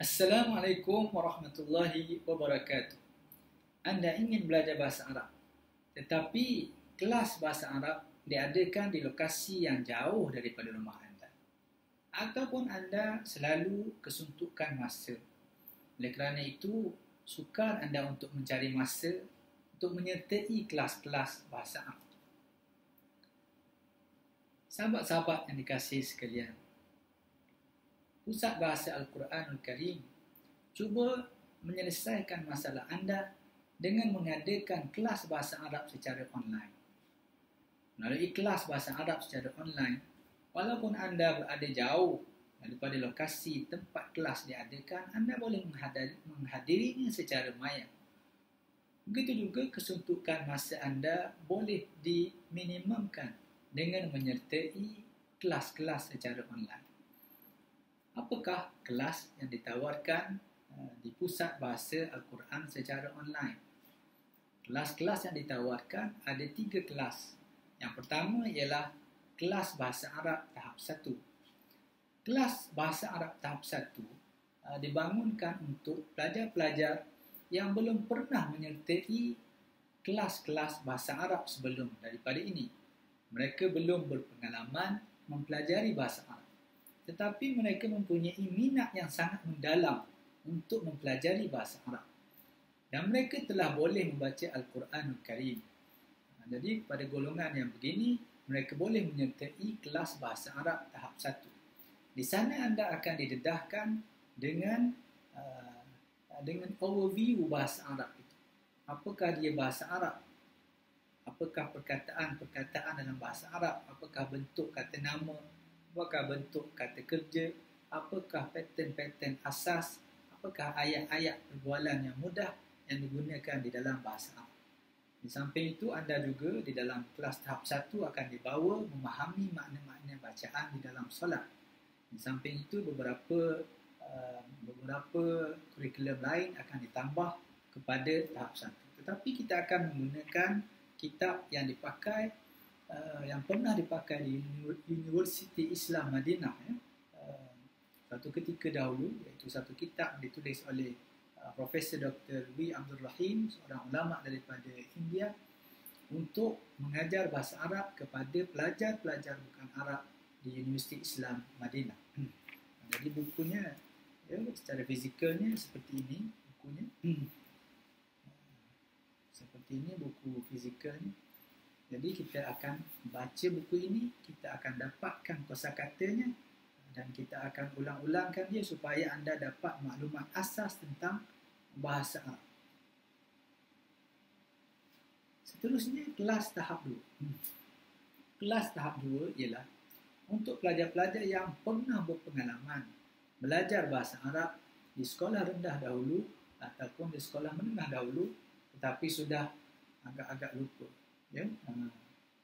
Assalamualaikum warahmatullahi wabarakatuh. Anda ingin belajar bahasa Arab, tetapi kelas bahasa Arab diadakan di lokasi yang jauh daripada rumah anda. Ataupun anda selalu kesuntukan masa. Oleh kerana itu, sukar anda untuk mencari masa untuk menyertai kelas-kelas bahasa Arab. Sahabat-sahabat yang dikasihi sekalian, Pusat Bahasa Al-Quranul Karim cuba menyelesaikan masalah anda dengan mengadakan kelas bahasa Arab secara online. Melalui kelas bahasa Arab secara online, walaupun anda berada jauh daripada lokasi tempat kelas diadakan, anda boleh menghadirinya secara maya. Begitu juga kesuntukan masa anda boleh diminimumkan dengan menyertai kelas-kelas secara online. Apakah kelas yang ditawarkan di Pusat Bahasa Al-Quran secara online? Kelas-kelas yang ditawarkan ada 3 kelas. Yang pertama ialah kelas Bahasa Arab tahap 1. Kelas Bahasa Arab tahap 1 dibangunkan untuk pelajar-pelajar yang belum pernah menyertai kelas-kelas Bahasa Arab sebelum daripada ini. Mereka belum berpengalaman mempelajari Bahasa Arab, tetapi mereka mempunyai minat yang sangat mendalam untuk mempelajari bahasa Arab. Dan mereka telah boleh membaca Al-Quranul Karim. Jadi pada golongan yang begini, mereka boleh menyertai kelas bahasa Arab tahap 1. Di sana anda akan didedahkan dengan overview bahasa Arab itu. Apakah dia bahasa Arab? Apakah perkataan-perkataan dalam bahasa Arab? Apakah bentuk kata nama? Apakah bentuk kata kerja? Apakah pattern-pattern asas? Apakah ayat-ayat perbualan yang mudah yang digunakan di dalam bahasa Arab? Di samping itu, anda juga di dalam kelas tahap 1 akan dibawa memahami makna-makna bacaan di dalam solat. Di samping itu, beberapa kurikulum lain akan ditambah kepada tahap 1. Tetapi kita akan menggunakan kitab yang dipakai yang pernah dipakai di Universiti Islam Madinah satu ketika dahulu, iaitu satu kitab ditulis oleh Profesor Dr. W. Abdul Rahim, seorang ulama daripada India, untuk mengajar bahasa Arab kepada pelajar-pelajar bukan Arab di Universiti Islam Madinah. Jadi bukunya secara fizikalnya seperti ini bukunya. Seperti ini buku fizikalnya. Jadi kita akan baca buku ini, kita akan dapatkan kosakatanya dan kita akan ulang-ulangkan dia supaya anda dapat maklumat asas tentang bahasa Arab. Seterusnya, kelas tahap 2. Kelas tahap 2 ialah untuk pelajar-pelajar yang pernah berpengalaman belajar bahasa Arab di sekolah rendah dahulu ataupun di sekolah menengah dahulu, tetapi sudah agak-agak lupa.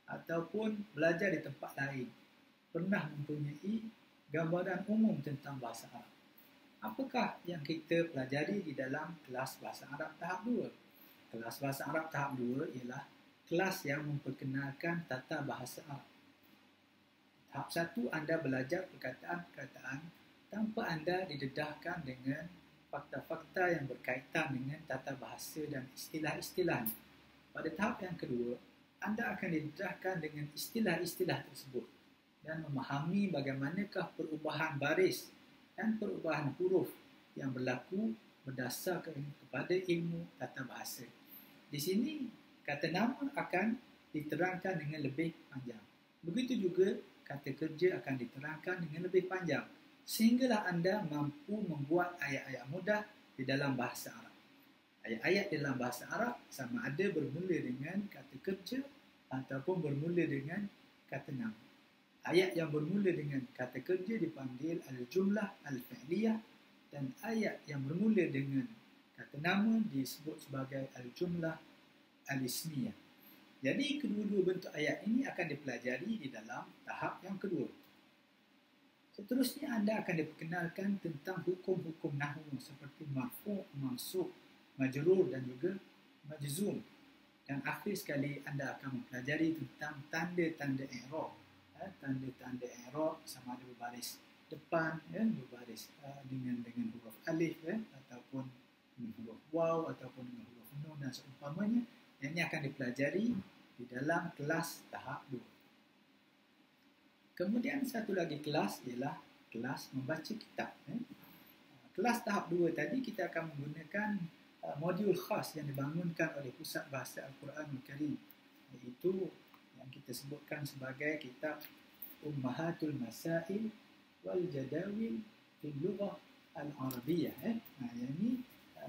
Ataupun belajar di tempat lain, pernah mempunyai gambaran umum tentang bahasa Arab. Apakah yang kita pelajari di dalam kelas bahasa Arab tahap 2? Kelas bahasa Arab tahap 2 ialah kelas yang memperkenalkan tata bahasa Arab. Tahap 1 anda belajar perkataan-perkataan tanpa anda didedahkan dengan fakta-fakta yang berkaitan dengan tata bahasa dan istilah-istilah. Pada tahap yang kedua, anda akan didedahkan dengan istilah-istilah tersebut dan memahami bagaimanakah perubahan baris dan perubahan huruf yang berlaku berdasarkan kepada ilmu tata bahasa. Di sini, kata nama akan diterangkan dengan lebih panjang. Begitu juga kata kerja akan diterangkan dengan lebih panjang, sehinggalah anda mampu membuat ayat-ayat mudah di dalam bahasa Arab. Ayat-ayat dalam bahasa Arab sama ada bermula dengan kata kerja ataupun bermula dengan kata nama. Ayat yang bermula dengan kata kerja dipanggil al-jumlah al-fi'liyah, dan ayat yang bermula dengan kata nama disebut sebagai al-jumlah al-ismiyah. Jadi kedua-dua bentuk ayat ini akan dipelajari di dalam tahap yang kedua. Seterusnya anda akan diperkenalkan tentang hukum-hukum nahwu seperti marfu', mansub, majrur dan juga majzum. Dan akhir sekali anda akan mempelajari tentang tanda-tanda i'rab. Tanda-tanda i'rab sama ada berbaris depan, berbaris dengan huruf alif, ataupun dengan huruf waw, ataupun dengan huruf nun dan seumpamanya. Yang ini akan dipelajari di dalam kelas tahap 2. Kemudian satu lagi kelas ialah kelas membaca kitab. Kelas tahap 2 tadi kita akan menggunakan modul khas yang dibangunkan oleh Pusat Bahasa Al-Quranul Karim, iaitu yang kita sebutkan sebagai kitab Ummahatul Masail wal Jadawil fil Lughah Al-Arabiyah. Yang ini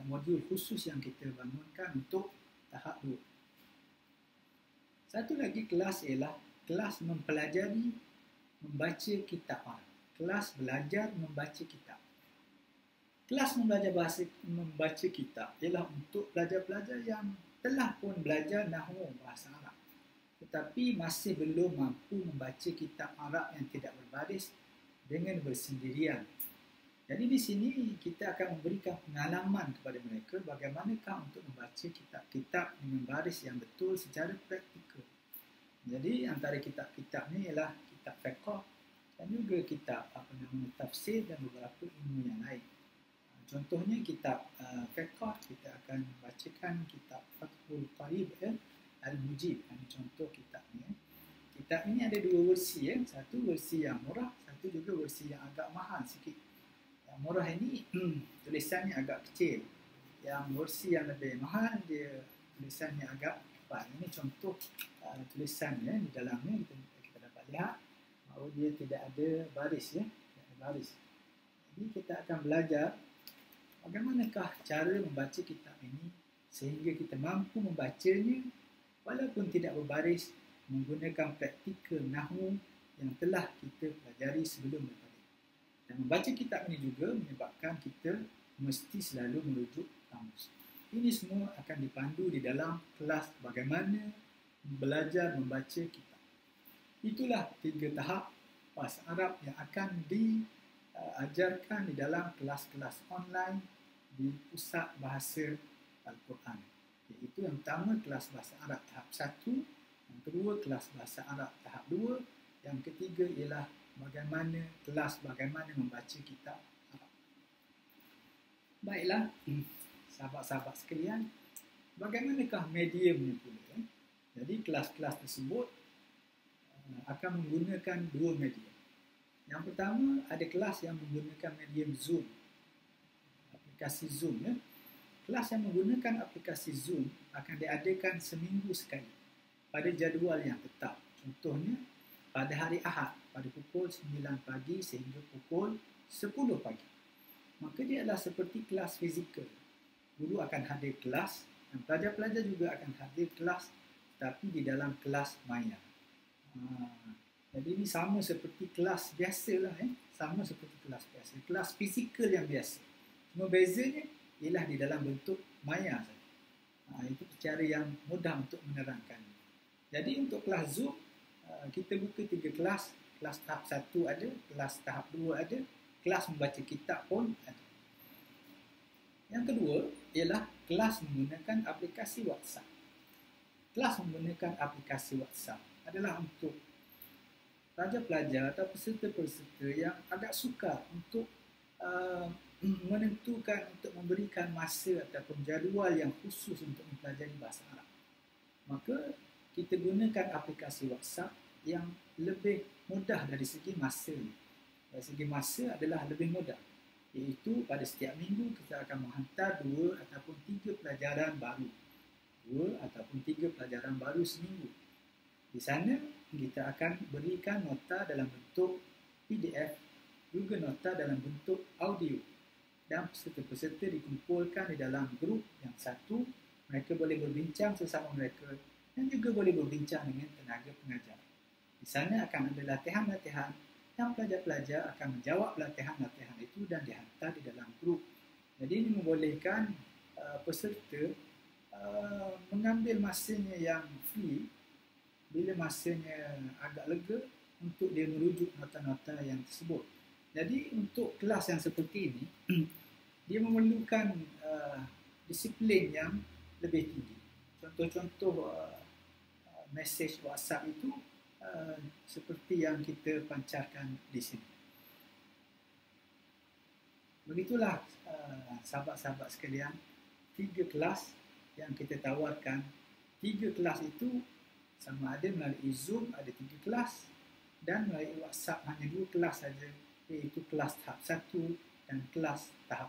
modul khusus yang kita bangunkan untuk tahap 2. Satu lagi kelas ialah kelas mempelajari membaca kitab Arab. Kelas belajar membaca kitab. Kelas membaca kitab ialah untuk pelajar-pelajar yang telah pun belajar nahwu bahasa Arab, tetapi masih belum mampu membaca kitab Arab yang tidak berbaris dengan bersendirian. Jadi di sini kita akan memberikan pengalaman kepada mereka bagaimanakah untuk membaca kitab-kitab dengan baris yang betul secara praktikal. Jadi antara kitab-kitab ni ialah kitab fiqh dan juga kitab tafsir dan beberapa ilmu yang lain. Contohnya kitab fiqh, kita akan bacakan kitab Fathul Qarib Al-Mujib. Ini contoh kitabnya. Kitab ini ada dua versi. Satu versi yang murah, satu juga versi yang agak mahal sikit. Yang murah ini tulisannya agak kecil. Yang versi yang lebih mahal, dia tulisannya agak tebal. Ini contoh tulisannya di dalamnya. Kita dapat lihat bahawa dia tidak ada baris. Tidak ada baris. Jadi kita akan belajar bagaimanakah cara membaca kitab ini sehingga kita mampu membacanya walaupun tidak berbaris, menggunakan praktikal nahwu yang telah kita pelajari sebelum tadi. Dan membaca kitab ini juga menyebabkan kita mesti selalu merujuk kamus. Ini semua akan dipandu di dalam kelas bagaimana belajar membaca kitab. Itulah 3 tahap bahasa Arab yang akan diajarkan di dalam kelas-kelas online di Pusat Bahasa Al-Quran. Iaitu yang pertama kelas bahasa Arab tahap 1, yang kedua kelas bahasa Arab tahap 2, yang ketiga ialah bagaimana membaca kitab Arab. Baiklah, sahabat-sahabat sekalian, bagaimanakah mediumnya pula? Jadi kelas-kelas tersebut akan menggunakan 2 medium. Yang pertama, ada kelas yang menggunakan medium Zoom, aplikasi Zoom. Kelas yang menggunakan aplikasi Zoom akan diadakan seminggu sekali pada jadual yang tetap. Contohnya, pada hari Ahad pada pukul 9 pagi sehingga pukul 10 pagi. Maka dia adalah seperti kelas fizikal. Guru akan hadir kelas dan pelajar-pelajar juga akan hadir kelas, tapi di dalam kelas maya. Jadi ini sama seperti kelas biasa lah. Sama seperti kelas biasa. Kelas fizikal yang biasa. Cuma bezanya ialah di dalam bentuk maya saja. Itu cara yang mudah untuk menerangkannya. Jadi untuk kelas Zoom, kita buka 3 kelas. Kelas tahap 1 ada, kelas tahap 2 ada, kelas membaca kitab pun ada. Yang kedua ialah kelas menggunakan aplikasi WhatsApp. Kelas menggunakan aplikasi WhatsApp adalah untuk pelajar-pelajar atau peserta-peserta yang agak sukar untuk menentukan, untuk memberikan masa ataupun jadual yang khusus untuk mempelajari bahasa Arab. Maka kita gunakan aplikasi WhatsApp yang lebih mudah dari segi masa. Dari segi masa adalah lebih mudah, iaitu pada setiap minggu kita akan menghantar 2 ataupun 3 pelajaran baru. 2 ataupun 3 pelajaran baru seminggu. Di sana kita akan berikan nota dalam bentuk PDF, juga nota dalam bentuk audio. Dan peserta-peserta dikumpulkan di dalam grup yang satu. Mereka boleh berbincang sesama mereka dan juga boleh berbincang dengan tenaga pengajar. Di sana akan ada latihan-latihan dan pelajar-pelajar akan menjawab latihan-latihan itu dan dihantar di dalam grup. Jadi ini membolehkan peserta mengambil masanya yang free bila masanya agak lega untuk dia merujuk nota-nota yang tersebut. Jadi untuk kelas yang seperti ini, dia memerlukan disiplin yang lebih tinggi. Contoh-contoh mesej WhatsApp itu seperti yang kita pancarkan di sini. Begitulah sahabat-sahabat sekalian, 3 kelas yang kita tawarkan. 3 kelas itu sama ada melalui Zoom ada 3 kelas dan melalui WhatsApp hanya 2 kelas saja, iaitu kelas tahap 1 dan kelas tahap.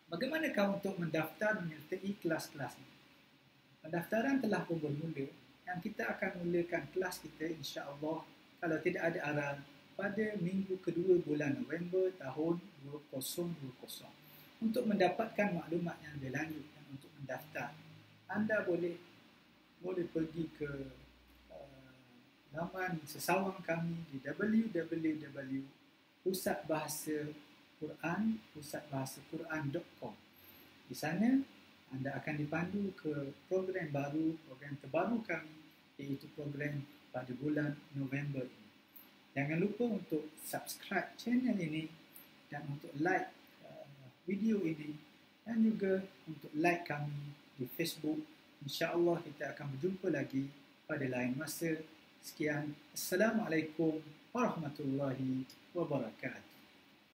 Bagaimanakah untuk mendaftar menyertai kelas-kelas ini? Pendaftaran telah pun bermula dan kita akan mulakan kelas kita insya-Allah kalau tidak ada aral pada minggu kedua bulan November tahun 2020. Untuk mendapatkan maklumat yang lebih lanjut dan untuk mendaftar, anda boleh pergi ke laman sesawang kami di www.pusatbahasaquran.com. Di sana anda akan dipandu ke program terbaru kami, iaitu program pada bulan November ini. Jangan lupa untuk subscribe channel ini dan untuk like video ini dan juga untuk like kami di Facebook. InsyaAllah kita akan berjumpa lagi pada lain masa. Sekian. Assalamualaikum warahmatullahi wabarakatuh.